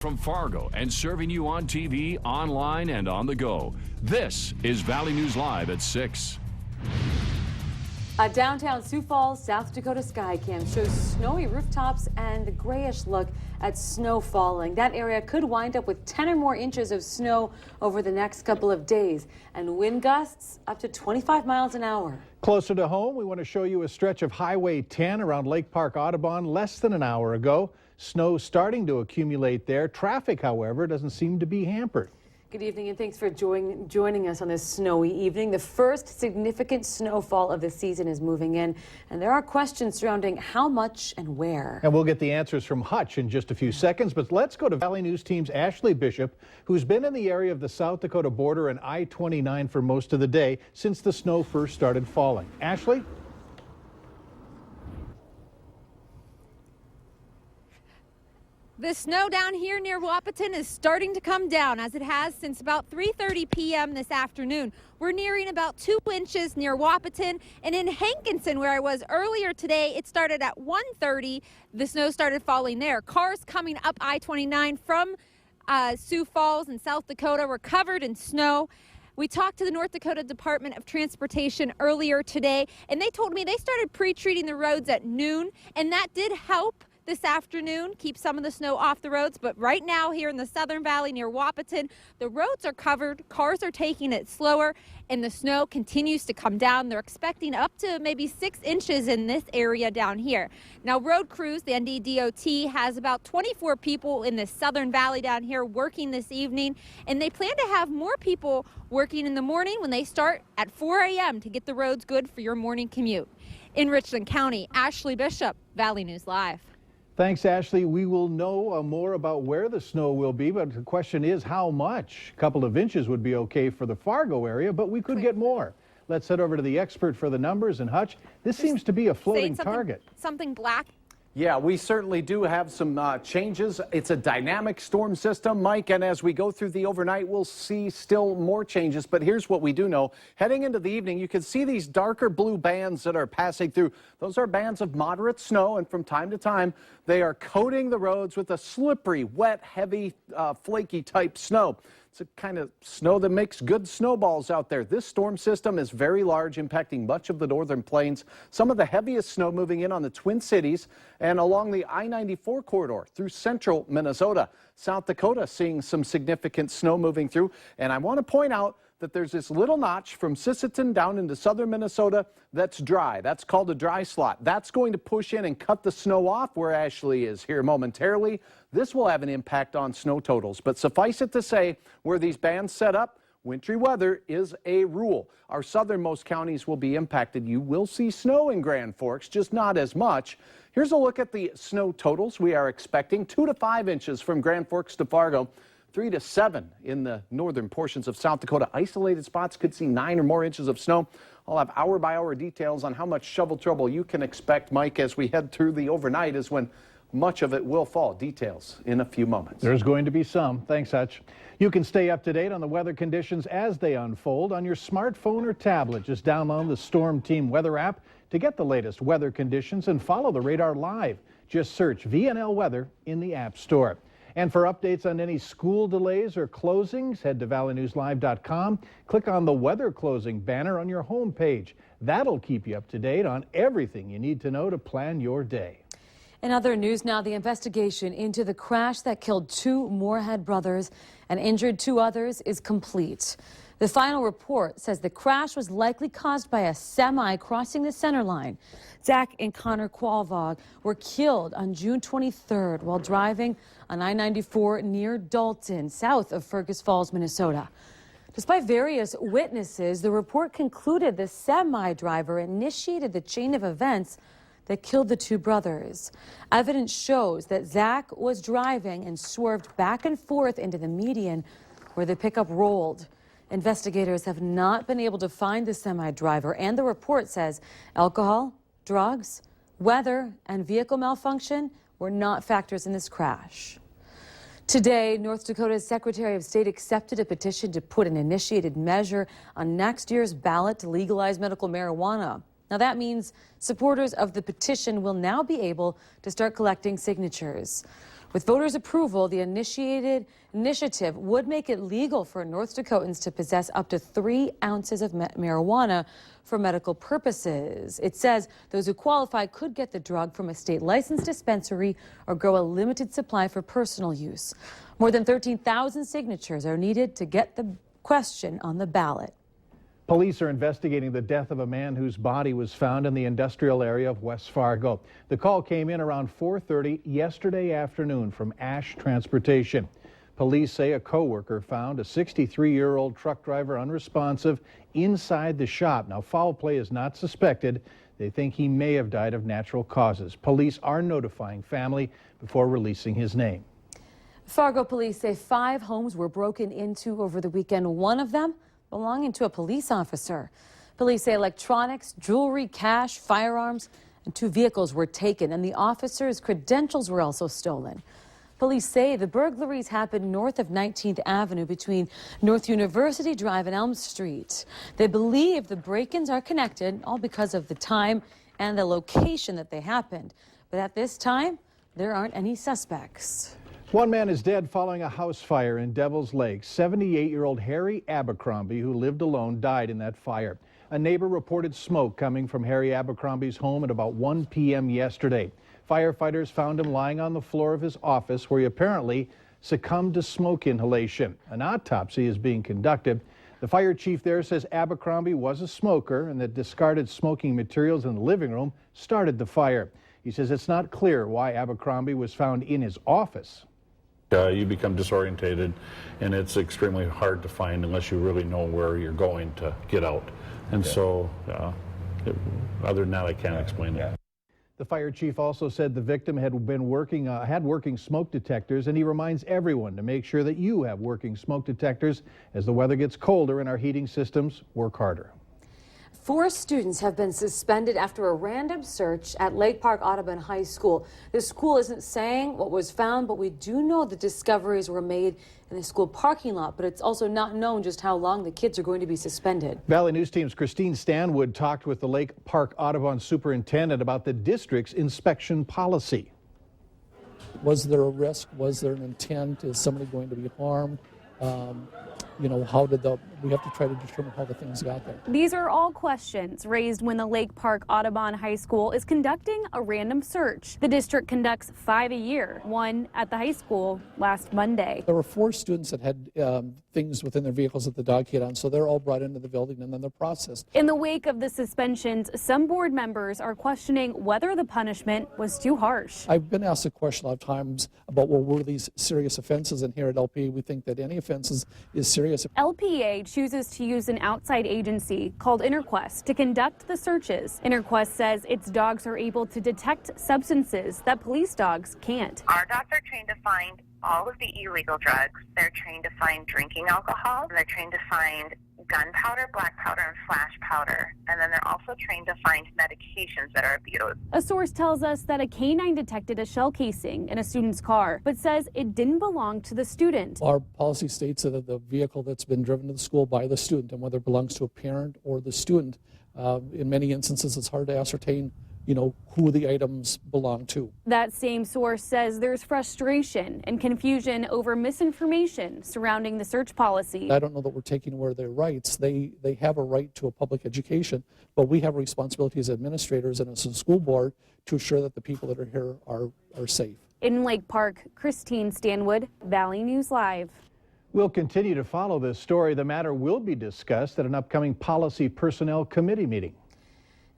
From Fargo and serving you on TV, online, and on the go. This is Valley News Live at 6. A downtown Sioux Falls, South Dakota sky cam shows snowy rooftops and a grayish look at snow falling. That area could wind up with 10 or more inches of snow over the next couple of days, and wind gusts up to 25 miles an hour. Closer to home, we want to show you a stretch of Highway 10 around Lake Park Audubon less than an hour ago. Snow starting to accumulate there. Traffic, however, doesn't seem to be hampered. Good evening, and thanks for joining us on this snowy evening. The first significant snowfall of the season is moving in, and there are questions surrounding how much and where. And we'll get the answers from Hutch in just a few seconds, but let's go to Valley News Team's Ashley Bishop, who's been in the area of the South Dakota border and I-29 for most of the day since the snow first started falling. Ashley? The snow down here near Wahpeton is starting to come down, as it has since about 3:30 p.m. this afternoon. We're nearing about 2 inches near Wahpeton, and in Hankinson, where I was earlier today, it started at 1:30. The snow started falling there. Cars coming up I-29 from Sioux Falls and South Dakota were covered in snow. We talked to the North Dakota Department of Transportation earlier today, and they told me they started pre-treating the roads at noon, and that did help this afternoon keep some of the snow off the roads. But right now here in the Southern Valley near Wahpeton, the roads are covered, cars are taking it slower, and the snow continues to come down. They're expecting up to maybe 6 inches in this area down here. Now, road crews, the NDDOT, has about 24 people in the Southern Valley down here working this evening, and they plan to have more people working in the morning when they start at 4 a.m. to get the roads good for your morning commute. In Richland County, Ashley Bishop, Valley News Live. Thanks, Ashley. We will know more about where the snow will be, but the question is how much. A couple of inches would be okay for the Fargo area, but we could get more. Let's head over to the expert for the numbers. And Hutch, this seems to be a floating target. Something black. Yeah, we certainly do have some changes. It's a dynamic storm system, Mike, and as we go through the overnight, we'll see still more changes. But here's what we do know. Heading into the evening, you can see these darker blue bands that are passing through. Those are bands of moderate snow, and from time to time, they are coating the roads with a slippery, wet, heavy, flaky type snow. It's a kind of snow that makes good snowballs out there. This storm system is very large, impacting much of the northern plains. Some of the heaviest snow moving in on the Twin Cities and along the I-94 corridor through central Minnesota. South Dakota seeing some significant snow moving through. And I want to point out that there's this little notch from Sisseton down into southern Minnesota that's dry. That's called a dry slot. That's going to push in and cut the snow off where Ashley is here momentarily. This will have an impact on snow totals. But suffice it to say, where these bands set up, wintry weather is a rule. Our southernmost counties will be impacted. You will see snow in Grand Forks, just not as much. Here's a look at the snow totals we are expecting. 2 to 5 inches from Grand Forks to Fargo. 3 to 7 in the northern portions of South Dakota. Isolated spots could see 9 or more inches of snow. I'll have hour-by-hour details on how much shovel trouble you can expect, Mike, as we head through the overnight is when much of it will fall. Details in a few moments. There's going to be some. Thanks, Hutch. You can stay up to date on the weather conditions as they unfold on your smartphone or tablet. Just download the Storm Team weather app to get the latest weather conditions and follow the radar live. Just search VNL Weather in the App Store. And for updates on any school delays or closings, head to valleynewslive.com. Click on the weather closing banner on your home page. That'll keep you up to date on everything you need to know to plan your day. In other news now, the investigation into the crash that killed 2 Moorhead brothers and injured 2 others is complete. The final report says the crash was likely caused by a semi crossing the center line. Zach and Connor Qualvog were killed on June 23rd while driving on I-94 near Dalton, south of Fergus Falls, Minnesota. Despite various witnesses, the report concluded the semi driver initiated the chain of events that killed the 2 brothers. Evidence shows that Zach was driving and swerved back and forth into the median where the pickup rolled. Investigators have not been able to find the semi-driver, and the report says alcohol, drugs, weather, and vehicle malfunction were not factors in this crash. Today, North Dakota's Secretary of State accepted a petition to put an initiated measure on next year's ballot to legalize medical marijuana. Now that means supporters of the petition will now be able to start collecting signatures. With voters' approval, the initiative would make it legal for North Dakotans to possess up to 3 ounces of marijuana for medical purposes. It says those who qualify could get the drug from a state licensed dispensary or grow a limited supply for personal use. More than 13,000 signatures are needed to get the question on the ballot. Police are investigating the death of a man whose body was found in the industrial area of West Fargo. The call came in around 4:30 yesterday afternoon from Ash Transportation. Police say a co-worker found a 63-year-old truck driver unresponsive inside the shop. Now, foul play is not suspected. They think he may have died of natural causes. Police are notifying family before releasing his name. Fargo police say 5 homes were broken into over the weekend. One of them belonging to a police officer. Police say electronics, jewelry, cash, firearms, and 2 vehicles were taken, and the officer's credentials were also stolen. Police say the burglaries happened north of 19th Avenue between North University Drive and Elm Street. They believe the break-ins are connected, all because of the time and the location that they happened. But at this time, there aren't any suspects. One man is dead following a house fire in Devil's Lake. 78-year-old Harry Abercrombie, who lived alone, died in that fire. A neighbor reported smoke coming from Harry Abercrombie's home at about 1 p.m. yesterday. Firefighters found him lying on the floor of his office where he apparently succumbed to smoke inhalation. An autopsy is being conducted. The fire chief there says Abercrombie was a smoker and that discarded smoking materials in the living room started the fire. He says it's not clear why Abercrombie was found in his office. You become disorientated, and it's extremely hard to find unless you really know where you're going to get out. And so, other than that, I can't explain it. The fire chief also said the victim had working smoke detectors, and he reminds everyone to make sure that you have working smoke detectors. As the weather gets colder and our heating systems work harder. 4 students have been suspended after a random search at Lake Park Audubon High School. The school isn't saying what was found, but we do know the discoveries were made in the school parking lot, but it's also not known just how long the kids are going to be suspended. Valley News Team's Christine Stanwood talked with the Lake Park Audubon superintendent about the district's inspection policy. Was there a risk? Was there an intent? Is somebody going to be harmed? How did we have to try to determine how the things got there. These are all questions raised when the Lake Park Audubon High School is conducting a random search. The district conducts 5 a year, one at the high school last Monday. There were 4 students that had things within their vehicles that the dog hit on, so they're all brought into the building and then they're processed. In the wake of the suspensions, some board members are questioning whether the punishment was too harsh. I've been asked a question a lot of times about, well, were these serious offenses? And here at LPA, we think that any offenses is serious. LPA chooses to use an outside agency called InterQuest to conduct the searches. InterQuest says its dogs are able to detect substances that police dogs can't. Our dogs are trained to find all of the illegal drugs. They're trained to find drinking alcohol. They're trained to find gunpowder, black powder, and flash powder. And then they're also trained to find medications that are abused. A source tells us that a canine detected a shell casing in a student's car, but says it didn't belong to the student. Our policy states that the vehicle that's been driven to the school by the student, and whether it belongs to a parent or the student, in many instances it's hard to ascertain who the items belong to. That same source says there's frustration and confusion over misinformation surrounding the search policy. I don't know that we're taking away their rights. They have a right to a public education, but we have a responsibility as administrators and as a school board to ensure that the people that are here are safe. In Lake Park, Christine Stanwood, Valley News Live. We'll continue to follow this story. The matter will be discussed at an upcoming Policy Personnel Committee meeting.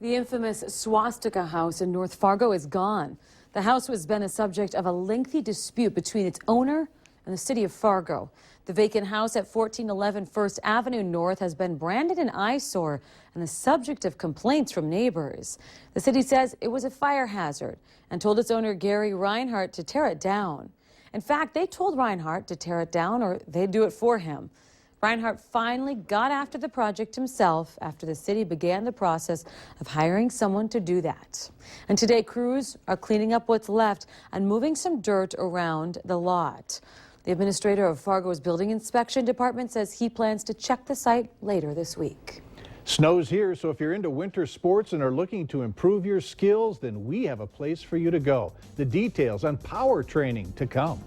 The infamous Swastika House in North Fargo is gone. The house has been a subject of a lengthy dispute between its owner and the city of Fargo. The vacant house at 1411 First Avenue North has been branded an eyesore and the subject of complaints from neighbors. The city says it was a fire hazard and told its owner Gary Reinhardt to tear it down. In fact, they told Reinhardt to tear it down or they'd do it for him. Reinhardt finally got after the project himself after the city began the process of hiring someone to do that. And today, crews are cleaning up what's left and moving some dirt around the lot. The administrator of Fargo's building inspection department says he plans to check the site later this week. Snow's here, so if you're into winter sports and are looking to improve your skills, then we have a place for you to go. The details on power training to come.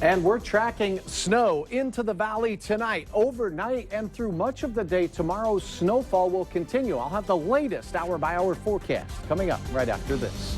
And we're tracking snow into the valley tonight, overnight, and through much of the day tomorrow. Snowfall will continue. I'll have the latest hour-by-hour forecast coming up right after this.